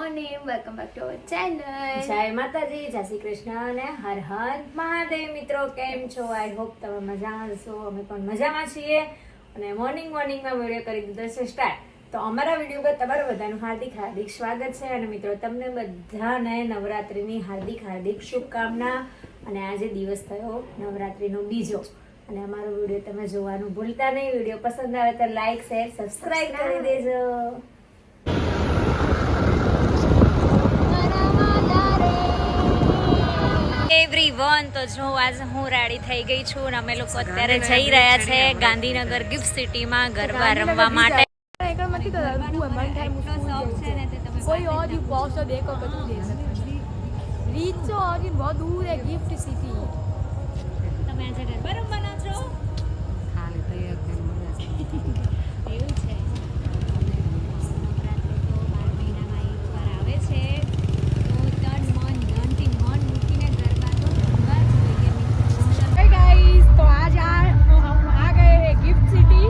Morning, welcome back to our channel. જય માતાજી, જય શ્રી કૃષ્ણ અને હર હર મહાદેવ. મિત્રો કેમ છો? આઈ હોપ તમે મજામાં હશો. અમે પણ મજામાં છીએ અને મોર્નિંગમાં વિડીયો કરી દીધો છે સ્ટાર્ટ. તો અમારા વિડીયો પર તમારું બધાનું હાર્દિક સ્વાગત છે. અને મિત્રો તમને બધાને નવરાત્રિની હાર્દિક શુભકામના. અને આજે દિવસ થયો નવરાત્રિનો બીજો અને અમારો વિડીયો તમે જોવાનું ભૂલતા નહીં. વિડીયો પસંદ આવે તો લાઈક શેર સબસ્ક્રાઇબ કરી દેજો. એવરીવન, તો જો આજે હું રેડી થઈ ગઈ છું અને અમે લોકો અત્યારે જઈ રહ્યા છે ગાંધીનગર ગિફ્ટ સિટીમાં ગરબા રમવા માટે. कोई और ही पहुंचो देखो कतू दे रीच तो और ही बहुत दूर है गिफ्ट सिटी. તમે આજે ગરબા રમવાના છો? ખાલી તૈયાર થઈને એવું છે. નવરાત્રિ તો 12 મહિનામાં એકવાર આવે છે, તો તન મન ધનથી મન મૂકીને ગરબા તો રમવા જોઈએ મિત્રો. Hey guys, तो आज हम आ गए हैं गिफ्ट सिटी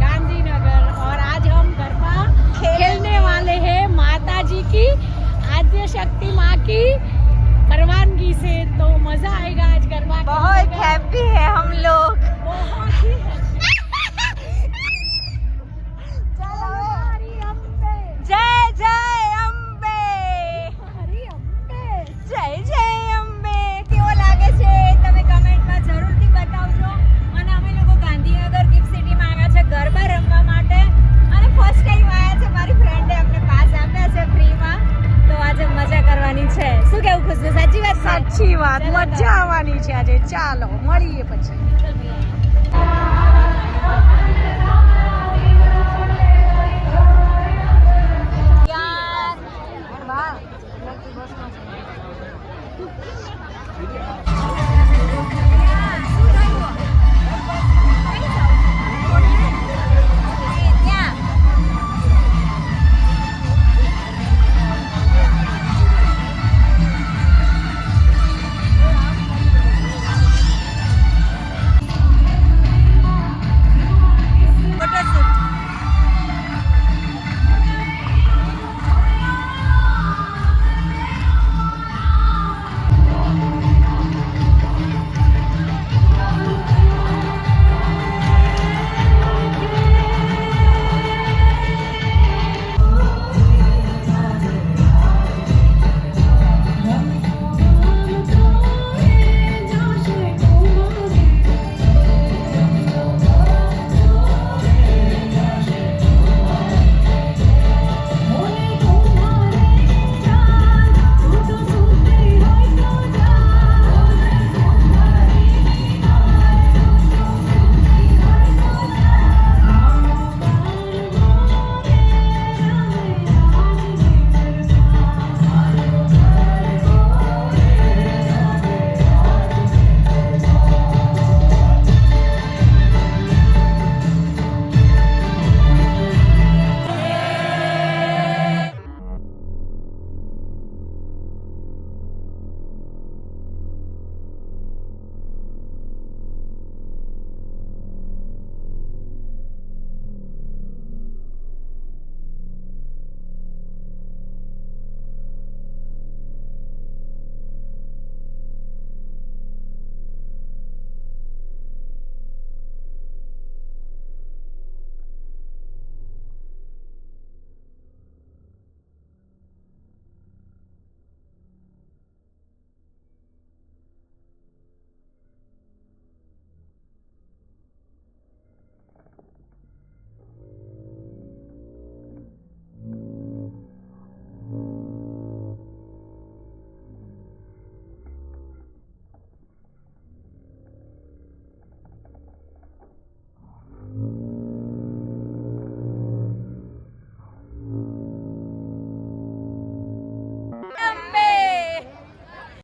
गांधीनगर और आज हम गरबा खेलने वाले हैं माता जी की आद्य शक्ति माँ की परवानगी से. तो मजा आएगा आज गरबा. बहुत हैप्पी है हम लोग. बहुत ही જય જય અંબે, જય જય અંબે. કેવો લાગે છે તમે કમેન્ટમાં જરૂરથી બતાવજો. અને અમે લોકો ગાંધીનગર ગિફ્ટ સિટીમાં આવ્યા છે ગરબા રમવા માટે અને ફર્સ્ટ ટાઈમ આવ્યા છે. મારી ફ્રેન્ડે અમને પાસ આપ્યા છે ફ્રીમાં, તો આજે મજા કરવાની છે. શું કેવું ખુશબુ? સાચી વાત? સાચી વાત, મજા આવવાની છે આજે. ચાલો મળીએ પછી.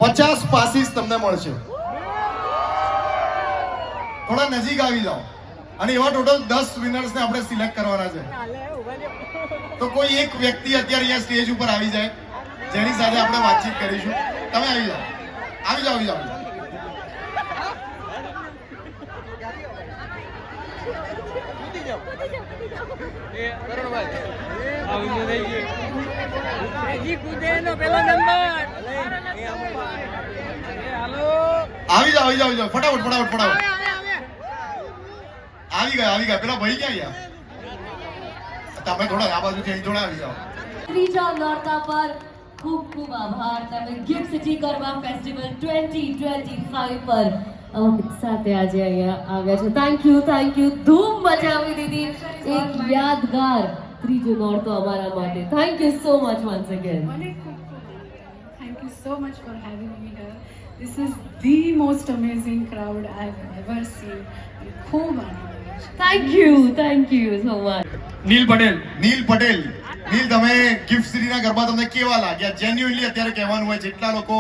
પચાસ પાસીસ તમને મળશે. થોડા નજીક આવી જાઓ. અને એવા ટોટલ 10 વિનર્સને આપણે સિલેક્ટ કરવાના છે. તો કોઈ એક વ્યક્તિ અત્યારે અહીંયા સ્ટેજ ઉપર આવી જાય જેની સાથે આપણે વાતચીત કરીશું. તમે આવી જાઓ. આવી જાઓ ફટાફટ આવી ગયા પેલા ભાઈ ક્યાં ગયા? તમે થોડા આ બાજુથી અહીં થોડા આવી જાઓ. ત્રીજા નોરતા પર ખૂબ ખૂબ આભાર. તમે ગિફ્ટ સિટી ગરબા ફેસ્ટિવલ 2025 પર સાથે આજે અહીંયા આવ્યા છો. થેન્ક યુ ધૂમ મચાવી દીધી. એક યાદગાર ત્રીજો નોરતો અમારા માટે. Thank you so much once again. Thank you so much for having me here. This is the most amazing crowd I've ever seen. ખૂબ આનંદ આવે છે. Thank you so much. Neel Patel તમે ગિફ્ટ સિટીના ગરબા તમને કેવા લાગ્યા? જેન્યુઇનલી અત્યારે કહેવાનું હોય, જેટલા લોકો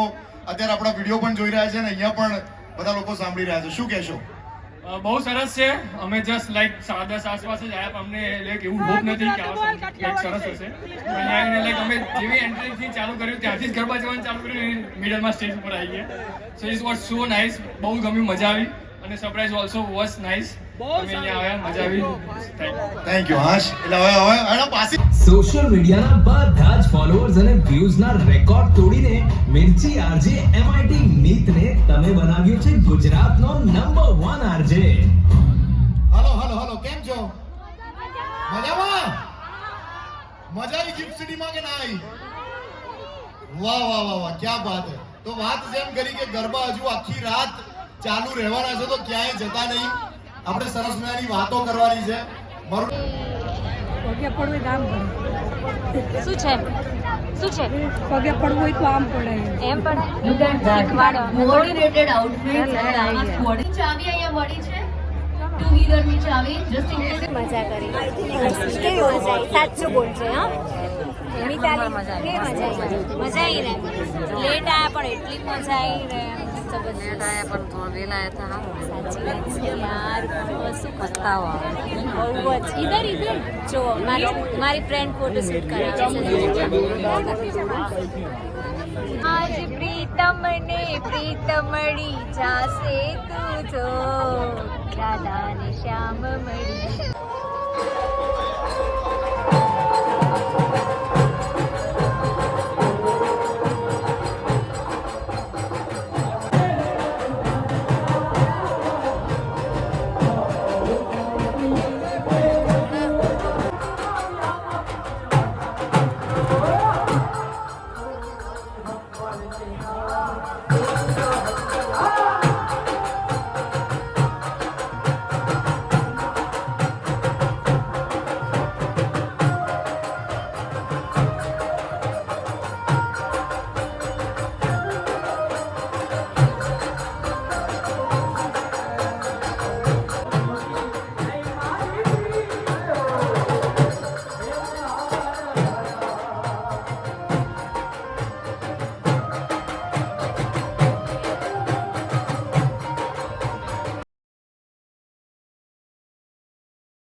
અત્યારે આપણા વિડીયો પણ જોઈ રહ્યા છે ને અહીંયા પણ બધા લોકો સાંભળી રહ્યા છે, શું કહેશો? બહુ સરસ છે. અમે જસ્ટ લાઈક 10:30 આસપાસ જ આવ્યા, પણ અમને લાઈક એવું હોપ નથી કે આ લાઈક સરસ હશે. અહીંયા આવીને લાઈક અમે જેવી એન્ટ્રીથી ચાલુ કર્યું ત્યાંથી જ ગરબા જવાનું ચાલુ કર્યું, મિડલમાં સ્ટેજ ઉપર આવી ગયા. So it was so nice. બહુ ગમ્યું, મજા આવી, અને સરપ્રાઈઝ ઓલ્સો વોઝ નાઇસ. અમે અહીંયા આવ્યા, મજા આવી. થેન્ક યુ હર્ષ. એટલે હવે આના પાસે સોશિયલ મીડિયાના બધા જ ફોલોઅર્સ અને વ્યુઝના રેકોર્ડ તોડીને મિર્ચી આરજે MIT નીતને તમે બનાવ્યો છે ગુજરાતનો નંબર 1 આરજે. હલો કેમ છો? મજામાં? મજા આવી ગિફ્ટ સિટીમાં કે ના આવી? વાહ ક્યા બાત હે. તો વાત જેમ કરી કે ગરબા હજુ આખી રાત ચાલુ રહેવાના છે, તો ક્યાંય જતા નહીં. આપણે સરસ મજાની વાતો કરવાની છે. મારું પગે પડવું આમ પડે. શું છે પગે પડવું હોય તો આમ પડે. એમ પણ Look at that. Coordinated outfits and Anna's body. ચાવી અહીંયા મળી છે. ટુ વ્હીલરની ચાવી just in case. મજા કરી. કેવી મજા આવી? સાચું બોલશે હા. મિતાલી કેવી મજા આવી? મજા આવી ને. લેટ આયા પણ એટલી મજા આવી ને. લેટ આયા પણ થોડા વેલા હતા. સાચી વાત છે યાર. શું પસ્તાવો બહુ જ. ઇધર જો મારી ફ્રેન્ડ ફોટો શૂટ કરાવે છે. આજ પ્રીતમને પ્રીતમળી જાશે તું જો રાધા ને શ્યામ મળી.